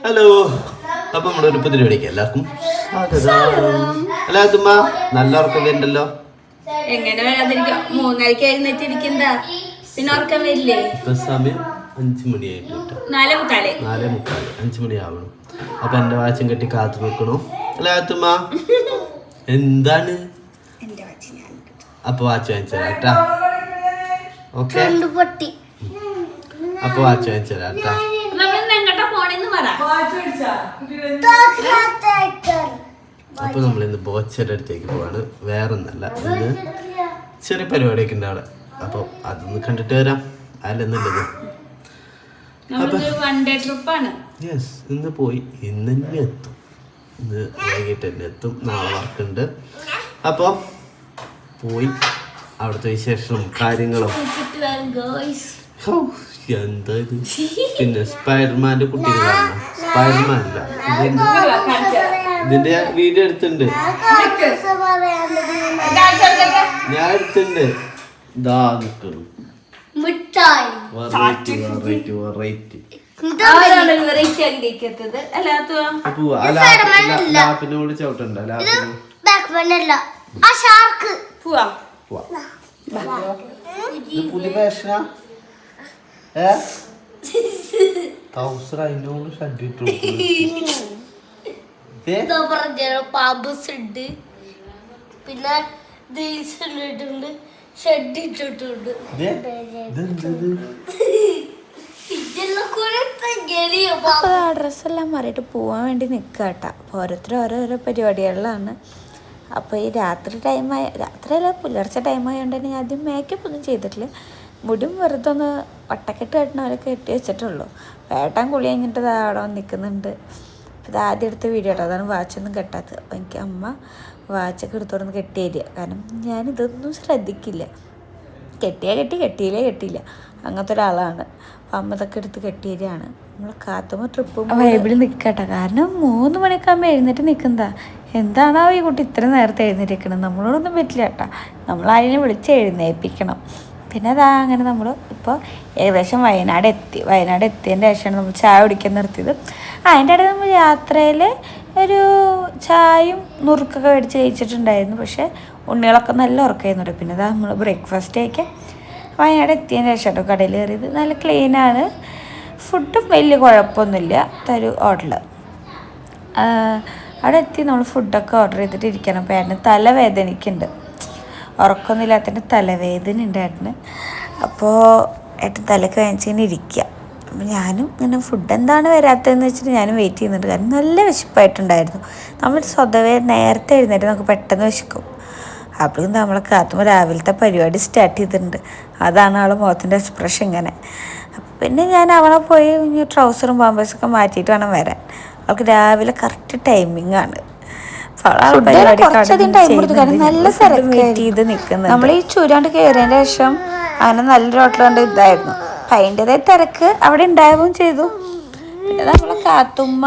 Hello, അപ്പൊ നമ്മുടെ ഒരു പുതിയ വീഡിയോക്ക് എല്ലാവർക്കും അല്ല തുമ്മ നല്ല ഉറക്കം വരുന്നുണ്ടല്ലോ. എങ്ങനെ വരാതിരിക്കും? 3:30 എഴുന്നേറ്റിരിക്കണ്ട, പിന്നെ ഉറക്കം വരില്ലേ? ഇപ്പൊ സമയം 5 മണിയായിട്ട് 4:45 5 മണിയാവണം. അപ്പൊ എന്റെ വാച്ചും കെട്ടി കാത്തു നിൽക്കണു. അല്ല തുമ്മ എന്താണ്? അപ്പൊ വാച്ച് വാങ്ങിച്ചരാട്ടാ. ഓക്കെ, അപ്പൊ വാച്ച് വാങ്ങിച്ചരാട്ടാ. അപ്പൊ നമ്മളിന്ന് ബോച്ചയുടെ അടുത്തേക്ക് പോവാണ്. വേറൊന്നല്ല, ഇന്ന് ചെറിയ പരിപാടിയൊക്കെ ഉണ്ട് അവിടെ. അപ്പൊ അതൊന്ന് കണ്ടിട്ട് വരാം. അല്ലെന്നുള്ളത് യെസ്, ഇന്ന് പോയി ഇന്ന് തന്നെ എത്തും. ഇന്ന് വൈകിട്ട് തന്നെ എത്തും. നാളെ വർക്കുണ്ട്. അപ്പൊ പോയി അവിടുത്തെ വിശേഷവും കാര്യങ്ങളും. എന്താ ഇത്? പിന്നെ സ്പൈഡർമാന്റെ കുട്ടീനെ കാണണം. സ്പൈഡർമാൻ അല്ല, ഇതിന്റെ വീഡിയോ എടുത്തിട്ടുണ്ട്. ഞാൻ എടുത്തിട്ടുണ്ട്. ഇതാ നിൽക്കണം. ലാപ്പിനോട് ചവിട്ടണ്ട. പുതിയ ഫാഷനാ. പാമ്പ് ഉണ്ട്, പിന്നെ ഷെഡ് ഇട്ടിട്ടുണ്ട്. ഡ്രസ്സെല്ലാം മാറിയിട്ട് പോവാൻ വേണ്ടി നിൽക്കാട്ടാ. അപ്പോൾ ഓരോരുത്തർ ഓരോരോ പരിപാടികളിലാണ്. അപ്പോൾ ഈ രാത്രിയല്ല പുലർച്ചെ ടൈമായതുകൊണ്ട് തന്നെ ആദ്യം മേക്കപ്പ് ഒന്നും ചെയ്തിട്ടില്ല. മുടിയും വെറുതെ ഒന്ന് വട്ടക്കെട്ട് കെട്ടണവരൊക്കെ കെട്ടി വെച്ചിട്ടുള്ളൂ. വേട്ടാൻ കുളി കഴിഞ്ഞിട്ട് അവിടെ വന്ന് നിൽക്കുന്നുണ്ട്. ഇത് ആദ്യം എടുത്ത വീഡിയോ കേട്ടോ, അതാണ് വാച്ചൊന്നും കെട്ടാത്തത്. അപ്പോൾ എനിക്ക് അമ്മ വാച്ചൊക്കെ എടുത്തോടൊന്ന് കെട്ടി തരിക. കാരണം ഞാനിതൊന്നും ശ്രദ്ധിക്കില്ല. കെട്ടിയില്ല അങ്ങനത്തെ ഒരാളാണ്. അപ്പം അമ്മ ഇതൊക്കെ എടുത്ത് കെട്ടി തരികയാണ്. നമ്മൾ കാത്തുമ്പോൾ ട്രിപ്പ് വൈബിൾ നിൽക്കട്ടെ. കാരണം 3 മണിയൊക്കെ ആകുമ്പോൾ എഴുന്നേറ്റ് നിൽക്കുന്നതാ. എന്താണോ ഈ കുട്ടി ഇത്ര നേരത്തെ എഴുന്നേറ്റിരിക്കണം? നമ്മളോടൊന്നും പറ്റില്ല കേട്ടോ. നമ്മളതിനെ വിളിച്ച് എഴുന്നേൽപ്പിക്കണം. പിന്നെ അതാ അങ്ങനെ നമ്മൾ ഇപ്പോൾ ഏകദേശം വയനാട് എത്തിയതിൻ്റെ ശേഷമാണ് നമ്മൾ ചായ കുടിക്കാൻ നിർത്തിയത്. അതിൻ്റെ ഇടയിൽ നമ്മൾ യാത്രയിൽ ഒരു ചായയും നുറുക്കൊക്കെ മേടിച്ച് കഴിച്ചിട്ടുണ്ടായിരുന്നു. പക്ഷേ ഉണ്ണികളൊക്കെ നല്ല ഉറക്കമായിരുന്നു. പിന്നെ അതാ നമ്മൾ ബ്രേക്ക്ഫാസ്റ്റ് കഴിക്കാൻ വയനാട് എത്തിയതിന് ശേഷം കേട്ടോ കടയിൽ കയറിയത്. നല്ല ക്ലീനാണ്, ഫുഡും വലിയ കുഴപ്പമൊന്നുമില്ല. ഒരു ഹോട്ടൽ അവിടെ എത്തി നമ്മൾ ഫുഡൊക്കെ ഓർഡർ ചെയ്തിട്ട് ഇരിക്കണം. അപ്പോൾ ഏട്ടന് തലവേദനയ്ക്കുണ്ട്, ഉറക്കമൊന്നുമില്ലാത്തതിൻ്റെ തലവേദന ഉണ്ടായിരുന്നു. അപ്പോൾ ഏട്ടൻ തലക്ക് വാങ്ങിച്ചിങ്ങനെ ഇരിക്കുക. അപ്പോൾ ഞാനും ഇങ്ങനെ ഫുഡ് എന്താണ് വരാത്തതെന്ന് വെച്ചിട്ട് ഞാനും വെയിറ്റ് ചെയ്യുന്നുണ്ട്. കാരണം നല്ല വിശപ്പായിട്ടുണ്ടായിരുന്നു. നമ്മൾ സ്വതവേ നേരത്തെ എഴുന്നേറ്റ് നമുക്ക് പെട്ടെന്ന് വിശക്കും. അപ്പോഴും നമ്മളെ കാത്തുമ്പോൾ രാവിലത്തെ പരിപാടി സ്റ്റാർട്ട് ചെയ്തിട്ടുണ്ട്. അതാണ് ആൾ മുഖത്തിൻ്റെ എക്സ്പ്രഷൻ ഇങ്ങനെ. അപ്പം പിന്നെ ഞാൻ അവളെ പോയി ട്രൗസറും പാമ്പേഴ്സൊക്കെ മാറ്റിയിട്ട് വേണം വരാൻ. അവൾക്ക് രാവിലെ കറക്റ്റ് ടൈമിംഗ് ആണ്. നമ്മൾ ഈ ചൂരാണ്ട് കയറിയതിന് ശേഷം അങ്ങനെ നല്ലൊരു ഹോട്ടൽ കൊണ്ട് ഇതായിരുന്നു. അപ്പം അതിൻ്റെതായ തിരക്ക് അവിടെ ഉണ്ടാവുകയും ചെയ്തു. പിന്നെ നമ്മളെ കാത്തുമ്മ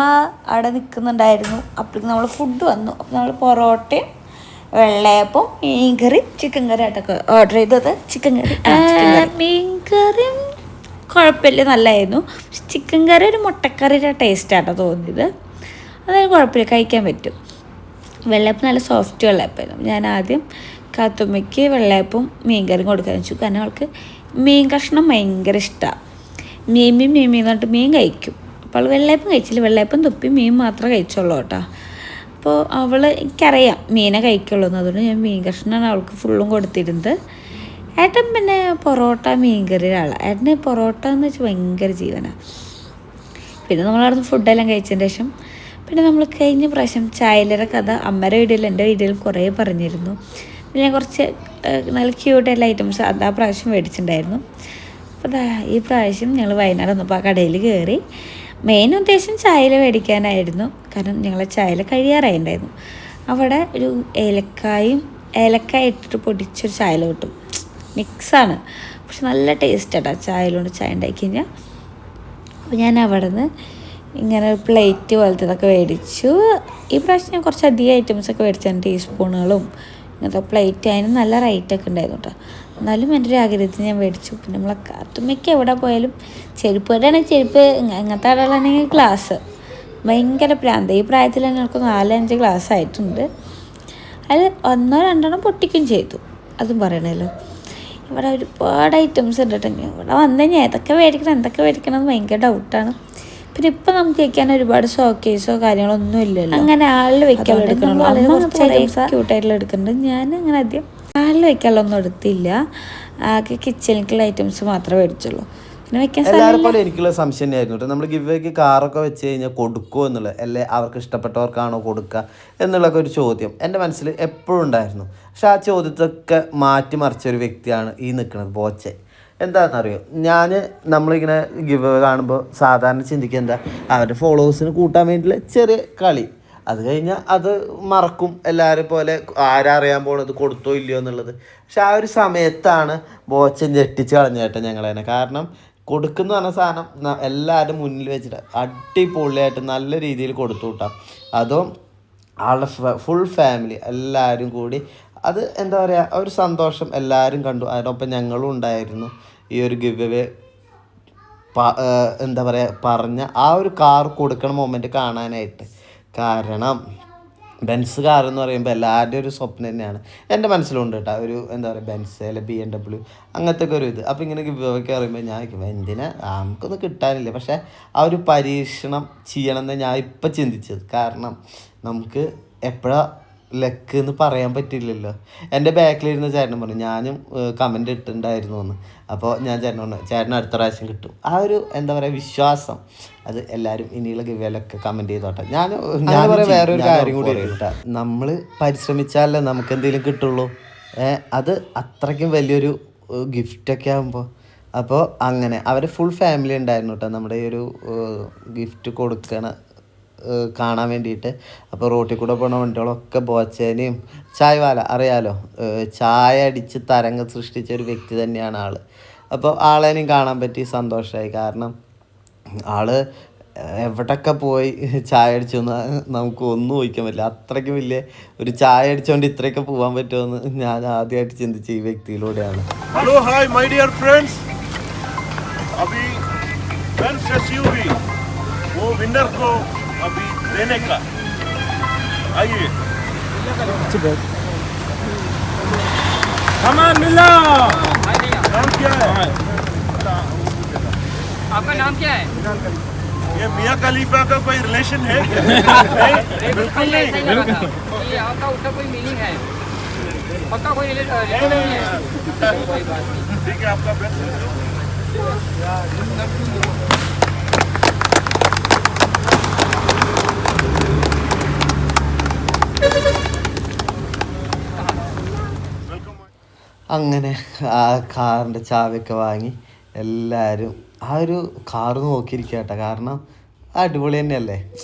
അവിടെ നിൽക്കുന്നുണ്ടായിരുന്നു. അപ്പോഴേക്കും നമ്മൾ ഫുഡ് വന്നു. അപ്പം നമ്മൾ പൊറോട്ടയും വെള്ളയപ്പം മീൻകറി ചിക്കൻ കറി ആയിട്ടൊക്കെ ഓർഡർ ചെയ്തത്. ചിക്കൻ കറി മീൻകറിയും കുഴപ്പമില്ല, നല്ലതായിരുന്നു. ചിക്കൻ കറി ഒരു മുട്ടക്കറിയുടെ ടേസ്റ്റാട്ടോ തോന്നിയത്. അതായത് കുഴപ്പമില്ല, കഴിക്കാൻ പറ്റും. വെള്ളയപ്പം നല്ല സോഫ്റ്റ് വെള്ളയപ്പായിരുന്നു. ഞാൻ ആദ്യം കാത്തുമ്മയ്ക്ക് വെള്ളയപ്പവും മീൻ കറിയും കൊടുക്കാൻ വെച്ചു. കാരണം അവൾക്ക് മീൻ കഷ്ണം ഭയങ്കര ഇഷ്ടമാണ്. മീൻ എന്ന് പറഞ്ഞിട്ട് മീൻ കഴിക്കും. അപ്പോൾ അവൾ വെള്ളയപ്പം കഴിച്ചില്ല, വെള്ളയപ്പം തുപ്പി മീൻ മാത്രമേ കഴിച്ചുള്ളൂ കേട്ടോ. അപ്പോൾ എനിക്കറിയാം മീനെ കഴിക്കുള്ളൂ എന്ന്. അതുകൊണ്ട് ഞാൻ മീൻ കഷ്ണമാണ് അവൾക്ക് ഫുള്ളും കൊടുത്തിരുന്നത്. ഏട്ടൻ പിന്നെ പൊറോട്ട മീൻ കറി ഒരാളാണ്. ഏട്ടന് പൊറോട്ട എന്ന് വെച്ചാൽ ഭയങ്കര ജീവനാണ്. പിന്നെ നമ്മളവിടുന്ന് ഫുഡെല്ലാം കഴിച്ചതിന് ശേഷം പിന്നെ നമ്മൾ കഴിഞ്ഞ പ്രാവശ്യം ചായലയുടെ കഥ അമ്മയുടെ വീഡിയോയിൽ എൻ്റെ വീഡിയോയിൽ കുറേ പറഞ്ഞിരുന്നു. പിന്നെ ഞാൻ കുറച്ച് നല്ല ക്യൂട്ടായിട്ടുള്ള ഐറ്റംസ് ആ പ്രാവശ്യം മേടിച്ചിട്ടുണ്ടായിരുന്നു. അപ്പോൾ ഈ പ്രാവശ്യം ഞങ്ങൾ വയനാട് വന്നപ്പോൾ ആ കടയിൽ കയറി. മെയിൻ ഉദ്ദേശം ചായല മേടിക്കാനായിരുന്നു. കാരണം ഞങ്ങളെ ചായല കഴിയാറായിട്ടുണ്ടായിരുന്നു. അവിടെ ഒരു ഏലക്കായ ഇട്ടിട്ട് പൊടിച്ചൊരു ചായല കിട്ടും. മിക്സാണ്, പക്ഷെ നല്ല ടേസ്റ്റാണ് ചായയിലോണ്ട് ചായ ഉണ്ടാക്കി കഴിഞ്ഞാൽ. അപ്പോൾ ഞാൻ അവിടെ നിന്ന് ഇങ്ങനെ ഒരു പ്ലേറ്റ് പോലത്തെ ഇതൊക്കെ മേടിച്ചു. ഈ പ്രാവശ്യം ഞാൻ കുറച്ചധികം ഐറ്റംസൊക്കെ മേടിച്ചാണ്. ടീസ്പൂണുകളും ഇങ്ങനത്തെ പ്ലേറ്റ്, അതിന് നല്ല റേറ്റൊക്കെ ഉണ്ടായിരുന്നു കേട്ടോ. എന്നാലും എൻ്റെ ഒരു ആഗ്രഹത്തിന് ഞാൻ മേടിച്ചു. പിന്നെ നമ്മളെ കാത്തുമ്മയ്ക്ക് എവിടെ പോയാലും ചെരുപ്പ് കടയാണെങ്കിൽ ചെരുപ്പ്, ഇങ്ങനത്തെ കടകളാണെങ്കിൽ ഗ്ലാസ് ഭയങ്കര പ്രാന്ത. ഈ പ്രായത്തിൽ തന്നെ എനിക്ക് 4-5 ഗ്ലാസ് ആയിട്ടുണ്ട്. അതിൽ 1-2 പൊട്ടിക്കുകയും ചെയ്തു, അതും പറയണമല്ലോ. ഇവിടെ ഒരുപാട് ഐറ്റംസ് ഉണ്ട് കേട്ടോ. ഇവിടെ വന്നു കഴിഞ്ഞാൽ എന്തൊക്കെ മേടിക്കണം എന്ന് ഭയങ്കര ഡൗട്ടാണ്. പിന്നെ ഇപ്പം നമുക്ക് വയ്ക്കാൻ ഒരുപാട് ഷോക്കേസോ കാര്യങ്ങളൊന്നും ഇല്ലല്ലോ. അങ്ങനെ ആളിൽ വെക്കാനുള്ള എടുക്കണല്ലോ. കുറച്ച് ക്യൂട്ടായിട്ടുള്ള എടുക്കുന്നുണ്ട്. ഞാൻ അങ്ങനെ ആദ്യം ആളിൽ വെക്കാനുള്ളൊന്നും എടുത്തില്ല. ആകെ കിച്ചണിക്കുള്ള ഐറ്റംസ് മാത്രമേ മേടിച്ചുള്ളൂ. എല്ലാവരും പോലെ എനിക്കുള്ള സംശയം തന്നെയായിരുന്നു കേട്ടോ. നമ്മൾ ഗിവ് വേക്ക് കാറൊക്കെ വെച്ച് കഴിഞ്ഞാൽ കൊടുക്കുമോ എന്നുള്ളത്, അല്ലെ അവർക്ക് ഇഷ്ടപ്പെട്ടവർക്കാണോ കൊടുക്കുക എന്നുള്ളൊക്കെ ഒരു ചോദ്യം എൻ്റെ മനസ്സിൽ എപ്പോഴും ഉണ്ടായിരുന്നു. പക്ഷെ ആ ചോദ്യത്തൊക്കെ മാറ്റിമറിച്ചൊരു വ്യക്തിയാണ് ഈ നിൽക്കുന്നത് ബോച്ചെ. എന്താണെന്നറിയോ, നമ്മളിങ്ങനെ ഗിവ് വേ കാണുമ്പോൾ സാധാരണ ചിന്തിക്കുക എന്താ, അവരുടെ ഫോളോവേഴ്സിന് കൂട്ടാൻ വേണ്ടിയുള്ള ചെറിയ കളി. അത് കഴിഞ്ഞാൽ അത് മറക്കും, എല്ലാവരും പോലെ ആരറിയാൻ പോണത് കൊടുത്തോ ഇല്ലയോ എന്നുള്ളത്. പക്ഷെ ആ ഒരു സമയത്താണ് ബോച്ചൻ ഞെട്ടിച്ച് കളഞ്ഞേട്ടെ ഞങ്ങളതിനെ. കാരണം കൊടുക്കുന്ന പറഞ്ഞ സാധനം എല്ലാവരും മുന്നിൽ വെച്ചിട്ട് അടിപൊളിയായിട്ട് നല്ല രീതിയിൽ കൊടുത്തു കൂട്ടാം. അതും ആളുടെ ഫുൾ ഫാമിലി എല്ലാവരും കൂടി. അത് എന്താ പറയുക, ഒരു സന്തോഷം എല്ലാവരും കണ്ടു. അതിനൊപ്പം ഞങ്ങളും ഉണ്ടായിരുന്നു. ഈ ഒരു ഗിവ് വേ എന്താ പറയുക പറഞ്ഞ ആ ഒരു കാർ കൊടുക്കണ മൊമെൻറ്റ് കാണാനായിട്ട്. കാരണം ബെൻസ് കാർ എന്ന് പറയുമ്പോൾ എല്ലാവരുടെയും ഒരു സ്വപ്നം തന്നെയാണ്. എൻ്റെ മനസ്സിലുണ്ട് കേട്ടോ, ഒരു എന്താ പറയുക ബെൻസ് അല്ലെ BMW അങ്ങനത്തെ ഒക്കെ ഒരു ഇത്. അപ്പോൾ ഇങ്ങനെ ഗിവൊക്കെ അറിയുമ്പോൾ ഞാൻ എന്തിനാ നമുക്കൊന്നും കിട്ടാനില്ല. പക്ഷേ ആ ഒരു പരീക്ഷണം ചെയ്യണമെന്ന് ഞാൻ ഇപ്പം ചിന്തിച്ചത്. കാരണം നമുക്ക് എപ്പോഴാണ് ലക്ക് എന്ന് പറയാൻ പറ്റില്ലല്ലോ. എൻ്റെ ബാക്കിലിരുന്ന ചേട്ടനും പറഞ്ഞു, ഞാനും കമൻ്റ് ഇട്ടിട്ടുണ്ടായിരുന്നു എന്ന്. അപ്പോൾ ഞാൻ ചേട്ടന് അടുത്ത പ്രാവശ്യം കിട്ടും. ആ ഒരു എന്താ പറയുക വിശ്വാസം, അത് എല്ലാവരും ഇനിയുള്ള ഗിവേലൊക്കെ കമൻറ്റ് ചെയ്തോട്ടെ. ഞാൻ പറയാം വേറൊരു കാര്യം കൂടി കേട്ടോ, നമ്മൾ പരിശ്രമിച്ചാലേ നമുക്ക് എന്തെങ്കിലും കിട്ടുള്ളൂ. അത് അത്രയ്ക്കും വലിയൊരു ഗിഫ്റ്റൊക്കെ ആകുമ്പോൾ. അപ്പോൾ അങ്ങനെ അവർ ഫുൾ ഫാമിലി ഉണ്ടായിരുന്നു കേട്ടോ നമ്മുടെ ഈ ഒരു ഗിഫ്റ്റ് കൊടുക്കണ കാണാൻ വേണ്ടിയിട്ട്. അപ്പോൾ റോട്ടിൽ കൂടെ പോകുന്ന വണ്ടികളൊക്കെ ബോച്ചേനെയും ചായവാല അറിയാലോ, ചായ അടിച്ച് തരംഗം സൃഷ്ടിച്ച ഒരു വ്യക്തി തന്നെയാണ് ആൾ. അപ്പോൾ ആളേനെയും കാണാൻ പറ്റി, സന്തോഷമായി. കാരണം ആൾ എവിടെയൊക്കെ പോയി ചായ അടിച്ചൊന്ന് നമുക്ക് ഒന്നും ഊഹിക്കാൻ പറ്റില്ല. അത്രയ്ക്ക് വലിയ ഒരു ചായ അടിച്ചുകൊണ്ട് ഇത്രയൊക്കെ പോകാൻ പറ്റുമെന്ന് ഞാൻ ആദ്യമായിട്ട് ചിന്തിച്ച ഈ വ്യക്തിയിലൂടെയാണ്. Hello hi my dear friends, अभी बेंस एसयूवी वो विनर को अभी देने का, आइए सामान मिला। नाम क्या है? आपका नाम क्या है? ये मियां खलीफा का कोई रिलेशन है? बिल्कुल नहीं। ये आपका उसका कोई मीनिंग है? पक्का कोई रिलेशन नहीं है? कोई बात नहीं। ठीक है, आपका बेस्ट। അങ്ങനെ ആ കാറിൻ്റെ ചാവിയൊക്കെ വാങ്ങി എല്ലാവരും ആ ഒരു കാറ് നോക്കിയിരിക്കുക കേട്ടോ. കാരണം അടിപൊളി തന്നെയല്ലേ,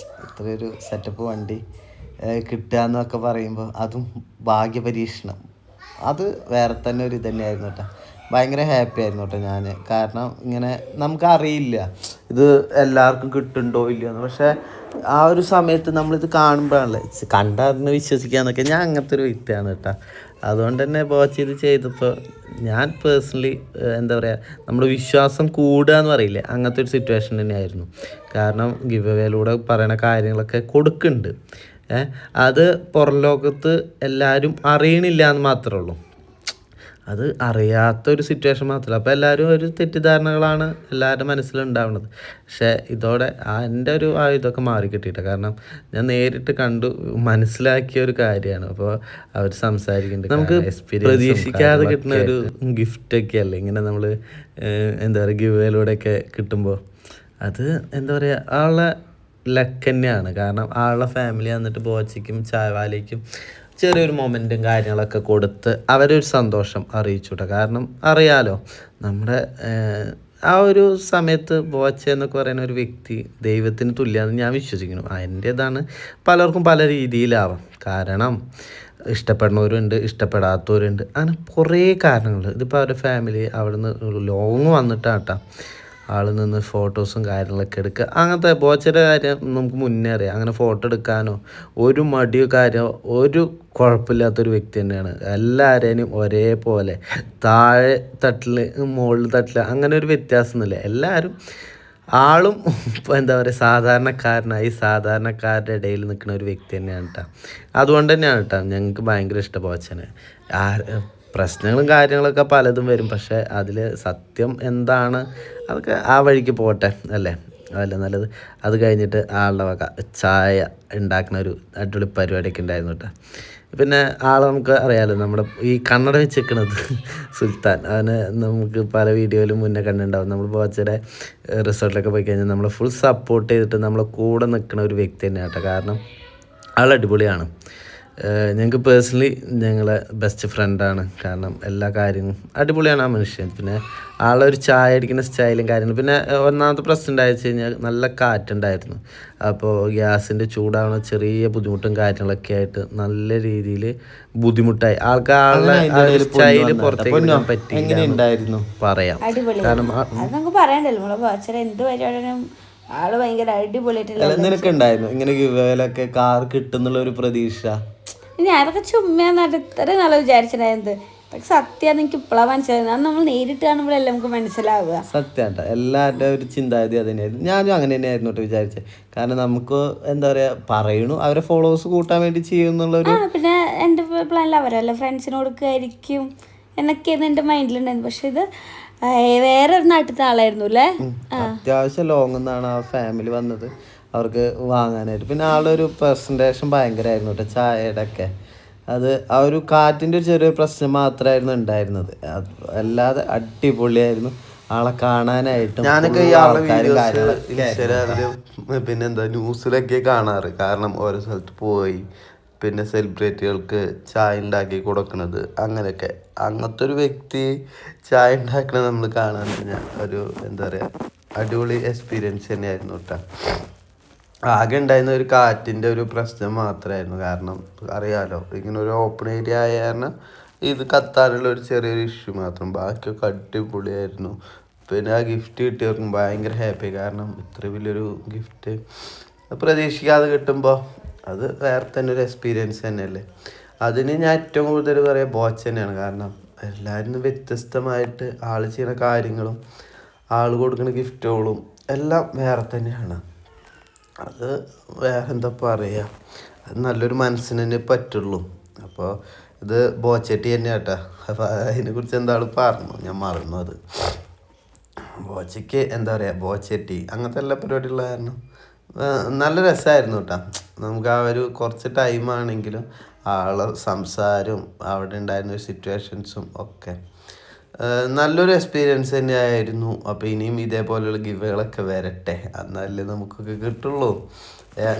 ഇത്രയൊരു സെറ്റപ്പ് വണ്ടി കിട്ടുക എന്നൊക്കെ പറയുമ്പോൾ അതും ഭാഗ്യപരീക്ഷണം. അത് വേറെ തന്നെ ഒരു ഇത് തന്നെയായിരുന്നു കേട്ടോ. ഭയങ്കര ഹാപ്പി ആയിരുന്നു കേട്ടോ ഞാൻ. കാരണം ഇങ്ങനെ നമുക്കറിയില്ല ഇത് എല്ലാവർക്കും കിട്ടുന്നുണ്ടോ ഇല്ലയെന്ന്. പക്ഷേ ആ ഒരു സമയത്ത് നമ്മളിത് കാണുമ്പോഴാണല്ലേ കണ്ടറിഞ്ഞ് വിശ്വസിക്കാന്നൊക്കെ. ഞാൻ അങ്ങനത്തെ ഒരു വ്യക്തിയാണ് കേട്ടോ. അതുകൊണ്ട് തന്നെ ബോച്ച് ഇത് ചെയ്തപ്പോൾ ഞാൻ പേഴ്സണലി എന്താ പറയുക, നമ്മുടെ വിശ്വാസം കൂടുക എന്ന് പറയില്ലേ, അങ്ങനത്തെ ഒരു സിറ്റുവേഷൻ തന്നെയായിരുന്നു. കാരണം ഗിവ് അവേയിലൂടെ പറയണ കാര്യങ്ങളൊക്കെ കൊടുക്കുന്നുണ്ട്. അത് പുറം ലോകത്ത് എല്ലാവരും അറിയണില്ല എന്ന് മാത്രമേ ഉള്ളൂ. അത് അറിയാത്തൊരു സിറ്റുവേഷൻ മാത്രമല്ല. അപ്പോൾ എല്ലാവരും ഒരു തെറ്റിദ്ധാരണകളാണ് എല്ലാവരുടെ മനസ്സിലുണ്ടാവുന്നത്. പക്ഷേ ഇതോടെ എൻ്റെ ഒരു ഇതൊക്കെ മാറിക്കിട്ടിയിട്ട്, കാരണം ഞാൻ നേരിട്ട് കണ്ടു മനസ്സിലാക്കിയ ഒരു കാര്യമാണ്. അപ്പോൾ അവർ സംസാരിക്കുന്നുണ്ട്, നമുക്ക് പ്രതീക്ഷിക്കാതെ കിട്ടുന്ന ഒരു ഗിഫ്റ്റൊക്കെ അല്ലേ ഇങ്ങനെ നമ്മൾ എന്താ പറയുക ഗിവേയിലൂടെയൊക്കെ കിട്ടുമ്പോൾ. അത് എന്താ പറയുക ആളുടെ ലക്ക് തന്നെയാണ്. കാരണം ആളുടെ ഫാമിലി വന്നിട്ട് ബോച്ചയ്ക്കും ചായവാലയ്ക്കും ചെറിയൊരു മൊമെൻറ്റും കാര്യങ്ങളൊക്കെ കൊടുത്ത് അവരൊരു സന്തോഷം അറിയിച്ചുകൂട്ടെ. കാരണം അറിയാലോ നമ്മുടെ ആ ഒരു സമയത്ത് ബോച്ച എന്നൊക്കെ പറയുന്ന ഒരു വ്യക്തി ദൈവത്തിന് തുല്യമാണെന്ന് ഞാൻ വിശ്വസിക്കുന്നു. അതിൻ്റേതാണ് പലർക്കും പല രീതിയിലാവാം. കാരണം ഇഷ്ടപ്പെടുന്നവരുണ്ട്, ഇഷ്ടപ്പെടാത്തവരുണ്ട്, അങ്ങനെ കുറേ കാരണങ്ങൾ. ഇതിപ്പോൾ അവരുടെ ഫാമിലി അവിടെ നിന്ന് ലോങ് വന്നിട്ടാട്ടാ ആളിൽ നിന്ന് ഫോട്ടോസും കാര്യങ്ങളൊക്കെ എടുക്കുക. അങ്ങനത്തെ ബോച്ചയുടെ കാര്യം നമുക്ക് മുന്നേ അറിയാം. അങ്ങനെ ഫോട്ടോ എടുക്കാനോ ഒരു മടിയോ കാര്യമോ ഒരു കുഴപ്പമില്ലാത്തൊരു വ്യക്തി തന്നെയാണ്. എല്ലാവരേനും ഒരേപോലെ താഴെ തട്ടിൽ മുകളിൽ തട്ടിൽ അങ്ങനെ ഒരു വ്യത്യാസമൊന്നുമില്ല. എല്ലാവരും ആളും ഇപ്പോൾ എന്താ പറയുക സാധാരണക്കാരനായി സാധാരണക്കാരുടെ ഇടയിൽ നിൽക്കുന്ന ഒരു വ്യക്തി തന്നെയാണ് കേട്ടോ. അതുകൊണ്ട് തന്നെയാണ് കേട്ടോ ഞങ്ങൾക്ക് ഭയങ്കര ഇഷ്ടം ബോച്ചനെ. പ്രശ്നങ്ങളും കാര്യങ്ങളൊക്കെ പലതും വരും, പക്ഷേ അതിൽ സത്യം എന്താണ് അതൊക്കെ ആ വഴിക്ക് പോട്ടെ അല്ലേ, അതല്ല നല്ലത്. അത് കഴിഞ്ഞിട്ട് ആളുടെ വക ചായ ഉണ്ടാക്കുന്ന ഒരു അടിപൊളി പരിപാടിയൊക്കെ ഉണ്ടായിരുന്നു കേട്ടോ. പിന്നെ ആളെ നമുക്ക് അറിയാമല്ലോ, നമ്മുടെ ഈ കണ്ണട വെച്ച് നിൽക്കുന്നത് സുൽത്താൻ. അവന് നമുക്ക് പല വീഡിയോയിലും മുന്നേ കണ്ടിട്ടുണ്ടാവും. നമ്മൾ ബോച്ചയുടെ റിസോർട്ടിലൊക്കെ പോയി കഴിഞ്ഞാൽ നമ്മളെ ഫുൾ സപ്പോർട്ട് ചെയ്തിട്ട് നമ്മളെ കൂടെ നിൽക്കുന്ന ഒരു വ്യക്തി തന്നെയാണ് കേട്ടോ. കാരണം ആൾ അടിപൊളിയാണ്. ഞങ്ങൾക്ക് പേഴ്സണലി ഞങ്ങളെ ബെസ്റ്റ് ഫ്രണ്ടാണ്. കാരണം എല്ലാ കാര്യങ്ങളും അടിപൊളിയാണ് ആ മനുഷ്യൻ. പിന്നെ ആളൊരു ചായ അടിക്കുന്ന സ്റ്റൈലും കാര്യങ്ങളും. പിന്നെ ഒന്നാമത്തെ പ്രശ്നം ഉണ്ടായെന്ന് വെച്ച് കഴിഞ്ഞാൽ നല്ല കാറ്റുണ്ടായിരുന്നു. അപ്പോൾ ഗ്യാസിൻ്റെ ചൂടാവുന്ന ചെറിയ ബുദ്ധിമുട്ടും കാര്യങ്ങളൊക്കെ ആയിട്ട് നല്ല രീതിയിൽ ബുദ്ധിമുട്ടായി. ആൾക്കാരുടെ സ്റ്റൈല് പുറത്തേക്ക് പറ്റിയിട്ടുണ്ടായിരുന്നു പറയാം. കാരണം നമുക്ക് പറയണ്ടല്ലോ നമ്മളെ ബോച്ചറ എന്ത് പരിപാടിയും ആള് ഭയങ്കര അടിപൊളിയായിട്ടുള്ള. നിനക്കുണ്ടായിരുന്നു ഇങ്ങനെ ഗിവേലൊക്കെ കാർ കിട്ടുന്നുള്ള ഒരു പ്രതീക്ഷ? ഞാനതൊക്കെ ചുമ്മാന്ന് ഇത്രയും നല്ല വിചാരിച്ചിട്ടുണ്ടായിരുന്നത്. പക്ഷെ സത്യം എനിക്ക് ഇപ്പോഴാണ് മനസ്സിലായത്. അത് നമ്മൾ നേരിട്ട് കാണുമ്പോഴല്ലേ നമുക്ക് മനസ്സിലാവുക. സത്യമായിട്ടോ എല്ലാവരുടെ ഒരു ചിന്താഗതി അത് തന്നെയായിരുന്നു. ഞാനും അങ്ങനെ തന്നെയായിരുന്നു കേട്ടോ വിചാരിച്ചത്. കാരണം നമുക്ക് എന്താ പറയുക പറയണു അവരെ ഫോളോവേഴ്സ് കൂട്ടാൻ വേണ്ടി ചെയ്യുന്നുള്ളൊരു. പിന്നെ എൻ്റെ പ്ലാനിൽ അവരല്ല ഫ്രണ്ട്സിന് കൊടുക്കുമായിരിക്കും എന്നൊക്കെയായിരുന്നു എൻ്റെ മൈൻഡിലുണ്ടായിരുന്നു. പക്ഷെ ഇത് വേറൊരു നാട്ടിലത്തെ ആളായിരുന്നു അല്ലേ. അത്യാവശ്യം ലോങ് നിന്നാണ് ആ ഫാമിലി വന്നത് അവർക്ക് വാങ്ങാനായിട്ട്. പിന്നെ ആളുടെ ഒരു പ്രസൻറ്റേഷൻ ഭയങ്കരമായിരുന്നു കേട്ടോ ചായയുടെ ഒക്കെ. അത് ആ ഒരു കാറ്റിൻ്റെ ഒരു ചെറിയ പ്രശ്നം മാത്രമായിരുന്നു ഉണ്ടായിരുന്നത്. അല്ലാതെ അടിപൊളിയായിരുന്നു ആളെ കാണാനായിട്ടും. ഞാനൊക്കെ ഈ പിന്നെന്താ ന്യൂസിലൊക്കെ കാണാറ്. കാരണം ഓരോ സ്ഥലത്ത് പോയി പിന്നെ സെലിബ്രിറ്റികൾക്ക് ചായ ഉണ്ടാക്കി കൊടുക്കുന്നത് അങ്ങനെയൊക്കെ. അങ്ങനത്തെ ഒരു വ്യക്തി ചായ ഉണ്ടാക്കണത് നമ്മൾ കാണാൻ കഴിഞ്ഞാൽ ഒരു എന്താ പറയുക അടിപൊളി എക്സ്പീരിയൻസ് തന്നെയായിരുന്നു കേട്ടോ. ആകെ ഉണ്ടായിരുന്ന ഒരു കാറ്റിൻ്റെ ഒരു പ്രശ്നം മാത്രമായിരുന്നു. കാരണം അറിയാമല്ലോ ഇങ്ങനെ ഒരു ഓപ്പൺ ഏരിയ ആയ കാരണം ഇത് കത്താനുള്ള ഒരു ചെറിയൊരു ഇഷ്യൂ മാത്രം. ബാക്കിയൊക്കെ അടിപൊളിയായിരുന്നു. പിന്നെ ആ ഗിഫ്റ്റ് കിട്ടിയവർക്കും ഭയങ്കര ഹാപ്പി. കാരണം ഇത്ര വലിയൊരു ഗിഫ്റ്റ് പ്രതീക്ഷിക്കാതെ കിട്ടുമ്പോൾ അത് വേറെ തന്നെ ഒരു എക്സ്പീരിയൻസ് തന്നെയല്ലേ. അതിന് ഞാൻ ഏറ്റവും കൂടുതൽ പറയുക ബോച്ച് തന്നെയാണ്. കാരണം എല്ലാവരും വ്യത്യസ്തമായിട്ട് ആൾ ചെയ്യുന്ന കാര്യങ്ങളും ആൾ കൊടുക്കുന്ന ഗിഫ്റ്റുകളും എല്ലാം വേറെ തന്നെയാണ്. അത് വേറെ എന്താ പറയുക, അത് നല്ലൊരു മനസ്സിന് തന്നെ പറ്റുള്ളൂ. അപ്പോൾ ഇത് ബോച്ചട്ടി തന്നെയാണ് കേട്ടോ. അപ്പോൾ അതിനെക്കുറിച്ച് എന്താണ് പറഞ്ഞു ഞാൻ മറന്നു. അത് ബോച്ചയ്ക്ക് എന്താ പറയുക ബോച്ചട്ടി അങ്ങനത്തെ എല്ലാ പരിപാടിയുള്ള കാരണം നല്ല രസമായിരുന്നു കേട്ടോ. നമുക്ക് ആ ഒരു കുറച്ച് ടൈമാണെങ്കിലും ആളെ സംസാരവും അവിടെ ഉണ്ടായിരുന്ന സിറ്റുവേഷൻസും ഒക്കെ നല്ലൊരു എക്സ്പീരിയൻസ് തന്നെയായിരുന്നു. അപ്പോൾ ഇനിയും ഇതേപോലെയുള്ള ഗിഫ്റ്റുകളൊക്കെ വരട്ടെ, എന്നാലേ നമുക്കൊക്കെ കിട്ടുള്ളൂ.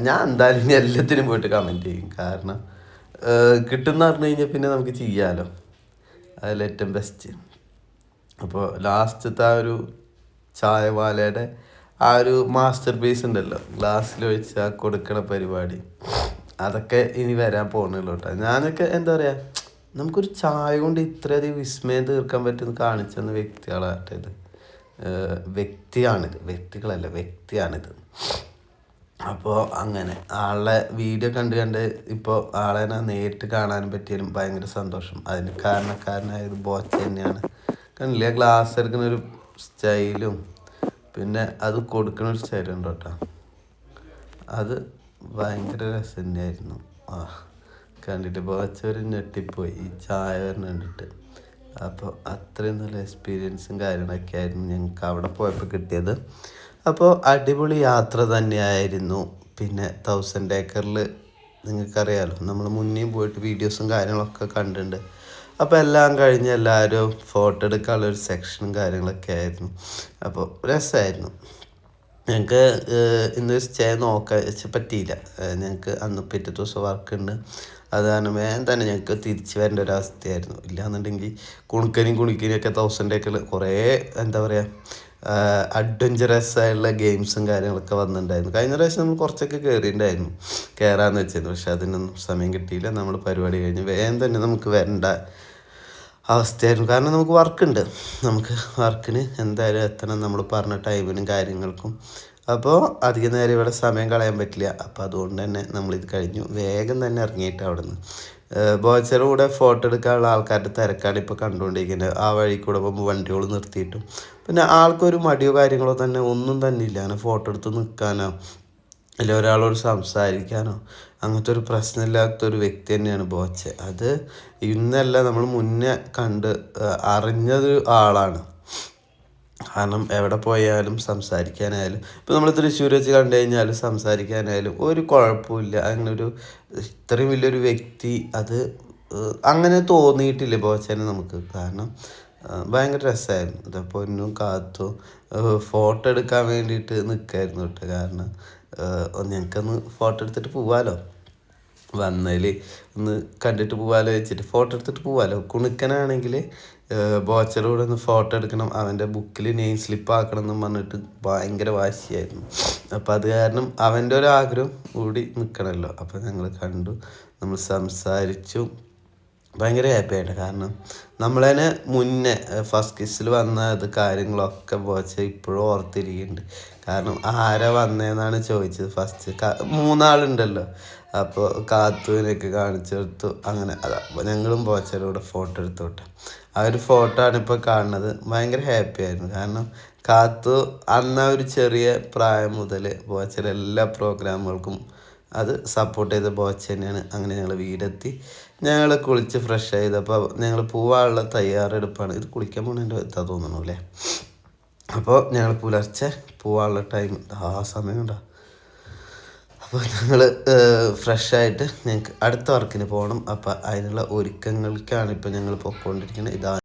ഞാൻ എന്തായാലും ഇനി എല്ലാത്തിനും പോയിട്ട് കമൻറ്റ് ചെയ്യും. കാരണം കിട്ടുമെന്ന് പറഞ്ഞു കഴിഞ്ഞാൽ പിന്നെ നമുക്ക് ചെയ്യാമല്ലോ, അതിലേറ്റവും ബെസ്റ്റ്. അപ്പോൾ ലാസ്റ്റത്തെ ആ ഒരു ചായവാലയുടെ ആ ഒരു മാസ്റ്റർ പീസ് ഉണ്ടല്ലോ ഗ്ലാസ്സിൽ വെച്ച് ആ കൊടുക്കണ പരിപാടി, അതൊക്കെ ഇനി വരാൻ പോകുന്നുള്ളൂ കേട്ടോ. ഞാനൊക്കെ എന്താ പറയുക നമുക്കൊരു ചായ കൊണ്ട് ഇത്രയധികം വിസ്മയം തീർക്കാൻ പറ്റുമെന്ന് കാണിച്ചു തന്ന വ്യക്തികളാട്ടെ ഇത്. വ്യക്തിയാണിത്. അപ്പോൾ അങ്ങനെ ആളെ വീഡിയോ കണ്ട് ഇപ്പോൾ ആളെ നേരിട്ട് കാണാൻ പറ്റിയാലും ഭയങ്കര സന്തോഷം. അതിന് കാരണക്കാരനായത് ബോച്ച തന്നെയാണ്. കണ്ടില്ലേ ഗ്ലാസ് എടുക്കുന്ന ഒരു സ്റ്റൈലും പിന്നെ അത് കൊടുക്കുന്ന ഒരു സ്റ്റൈലും ഉണ്ട് കേട്ടോ. അത് ഭയങ്കര രസം തന്നെയായിരുന്നു. കണ്ടിട്ട് ബോച്ചവർ ഞെട്ടിപ്പോയി ഈ ചായ വരണം കണ്ടിട്ട്. അപ്പോൾ അത്രയും നല്ല എക്സ്പീരിയൻസും കാര്യങ്ങളൊക്കെ ആയിരുന്നു ഞങ്ങൾക്ക് അവിടെ പോയപ്പോൾ കിട്ടിയത്. അപ്പോൾ അടിപൊളി യാത്ര തന്നെയായിരുന്നു. പിന്നെ 1000 ഏക്കറിൽ നിങ്ങൾക്കറിയാമല്ലോ നമ്മൾ മുന്നേയും പോയിട്ട് വീഡിയോസും കാര്യങ്ങളൊക്കെ കണ്ടിട്ടുണ്ട്. അപ്പോൾ എല്ലാം കഴിഞ്ഞ് എല്ലാവരും ഫോട്ടോ എടുക്കാനുള്ളൊരു സെക്ഷനും കാര്യങ്ങളൊക്കെ ആയിരുന്നു. അപ്പോൾ രസമായിരുന്നു. ഞങ്ങൾക്ക് ഇന്ന് സ്റ്റേ നോക്കാൻ പറ്റിയില്ല. ഞങ്ങൾക്ക് അന്ന് പിറ്റേ ദിവസം വർക്കുണ്ട്. അത് കാരണം വേഗം തന്നെ ഞങ്ങൾക്ക് തിരിച്ച് വരേണ്ട ഒരവസ്ഥയായിരുന്നു. ഇല്ലയെന്നുണ്ടെങ്കിൽ കുണിക്കനെയൊക്കെ 1000 ഏക്കറിൽ കുറേ എന്താ പറയുക അഡ്വഞ്ചറസ് ആയിട്ടുള്ള ഗെയിംസും കാര്യങ്ങളൊക്കെ വന്നിട്ടുണ്ടായിരുന്നു. കഴിഞ്ഞ പ്രാവശ്യം നമ്മൾ കുറച്ചൊക്കെ കയറാമെന്ന് വെച്ചിരുന്നു. പക്ഷെ അതിനൊന്നും സമയം കിട്ടിയില്ല. നമ്മൾ പരിപാടി കഴിഞ്ഞ് വേഗം തന്നെ നമുക്ക് വരേണ്ട അവസ്ഥയായിരുന്നു. കാരണം നമുക്ക് വർക്കിന് എന്തായാലും എത്തണം നമ്മൾ പറഞ്ഞ ടൈമിനും കാര്യങ്ങൾക്കും. അപ്പോൾ അധികം നേരം ഇവിടെ സമയം കളയാൻ പറ്റില്ല. അപ്പോൾ അതുകൊണ്ട് തന്നെ നമ്മളിത് കഴിഞ്ഞു വേഗം തന്നെ ഇറങ്ങിയിട്ട് അവിടെ നിന്ന് ബോച്ചയുടെ കൂടെ ഫോട്ടോ എടുക്കാനുള്ള ആൾക്കാരുടെ തിരക്കാണ് ഇപ്പോൾ കണ്ടുകൊണ്ടിരിക്കുന്നത്. ആ വഴി കൂടെ പോകുമ്പോൾ വണ്ടികൾ നിർത്തിയിട്ടും പിന്നെ ആൾക്കൊരു മടിയോ കാര്യങ്ങളോ തന്നെ ഒന്നും തന്നെ ഇല്ല. അങ്ങനെ ഫോട്ടോ എടുത്ത് നിൽക്കാനോ അല്ല ഒരാളോട് സംസാരിക്കാനോ അങ്ങനത്തെ ഒരു പ്രശ്നമില്ലാത്തൊരു വ്യക്തി തന്നെയാണ് ബോച്ച. അത് ഇന്നല്ല നമ്മൾ മുന്നേ അറിഞ്ഞൊരു ആളാണ്. കാരണം എവിടെ പോയാലും സംസാരിക്കാനായാലും ഇപ്പോൾ നമ്മൾ തൃശ്ശൂർ വെച്ച് കണ്ടു കഴിഞ്ഞാലും സംസാരിക്കാനായാലും ഒരു കുഴപ്പമില്ല. അങ്ങനെ ഇത്രയും വലിയൊരു വ്യക്തി അത് അങ്ങനെ തോന്നിയിട്ടില്ല ബോച്ചനെ നമുക്ക്. കാരണം ഭയങ്കര രസമായിരുന്നു. ഇത് പൊന്നും കാത്തും ഫോട്ടോ എടുക്കാൻ വേണ്ടിയിട്ട് നിൽക്കായിരുന്നു കേട്ടോ. കാരണം ഞങ്ങൾക്കൊന്ന് ഫോട്ടോ എടുത്തിട്ട് പോവാമല്ലോ, വന്നതിൽ ഒന്ന് കണ്ടിട്ട് പോവാമല്ലോ വെച്ചിട്ട് ഫോട്ടോ എടുത്തിട്ട് പോവാമല്ലോ. കുണുക്കനാണെങ്കിൽ ബോച്ചയുടെ കൂടെ ഒന്ന് ഫോട്ടോ എടുക്കണം, അവൻ്റെ ബുക്കിൽ നെയിം സ്ലിപ്പ് ആക്കണം എന്ന് പറഞ്ഞിട്ട് ഭയങ്കര വാശിയായിരുന്നു. അപ്പോൾ അത് കാരണം അവൻ്റെ ഒരു ആഗ്രഹം കൂടി നിൽക്കണമല്ലോ. അപ്പോൾ ഞങ്ങൾ കണ്ടു, നമ്മൾ സംസാരിച്ചു, ഭയങ്കര ഹാപ്പി ആയിട്ട്. കാരണം നമ്മളതിന് മുന്നേ ഫസ്റ്റ് കിസ്സിൽ വന്ന കാര്യങ്ങളൊക്കെ ബോച്ച ഇപ്പോഴും ഓർത്തിരിക്കുന്നുണ്ട്. കാരണം ആരാ വന്നതെന്നാണ് ചോദിച്ചത്. ഫസ്റ്റ് 3 ആളുണ്ടല്ലോ. അപ്പോൾ കാത്തുവിനൊക്കെ കാണിച്ചു കൊടുത്തു. അങ്ങനെ ഞങ്ങളും ബോച്ചയുടെ കൂടെ ഫോട്ടോ എടുത്തോട്ടെ. ആ ഒരു ഫോട്ടോ ആണ് ഇപ്പോൾ കാണുന്നത്. ഭയങ്കര ഹാപ്പി ആയിരുന്നു. കാരണം കാത്തു അന്ന് ഒരു ചെറിയ പ്രായം മുതൽ ബോച്ചയുടെ എല്ലാ പ്രോഗ്രാമുകൾക്കും അത് സപ്പോർട്ട് ചെയ്ത ബോച്ച തന്നെയാണ്. അങ്ങനെ ഞങ്ങൾ വീടെത്തി, ഞങ്ങൾ കുളിച്ച് ഫ്രഷ് ചെയ്തപ്പോൾ ഞങ്ങൾ പോവാനുള്ള തയ്യാറെടുപ്പാണ്. ഇത് കുളിക്കാൻ പോകുന്നതിൻ്റെ എത്താൻ തോന്നണു അല്ലേ. അപ്പോൾ ഞങ്ങൾ പുലർച്ചെ പോവാനുള്ള ടൈം ആ സമയം ഉണ്ടോ. അപ്പോൾ ഞങ്ങൾ ഫ്രഷായിട്ട് ഞങ്ങൾക്ക് അടുത്ത വർക്കിന് പോകണം. അപ്പോൾ അതിനുള്ള ഒരുക്കങ്ങൾക്കാണ് ഇപ്പോൾ ഞങ്ങൾ പോയിക്കൊണ്ടിരിക്കുന്നത്. ഇതാ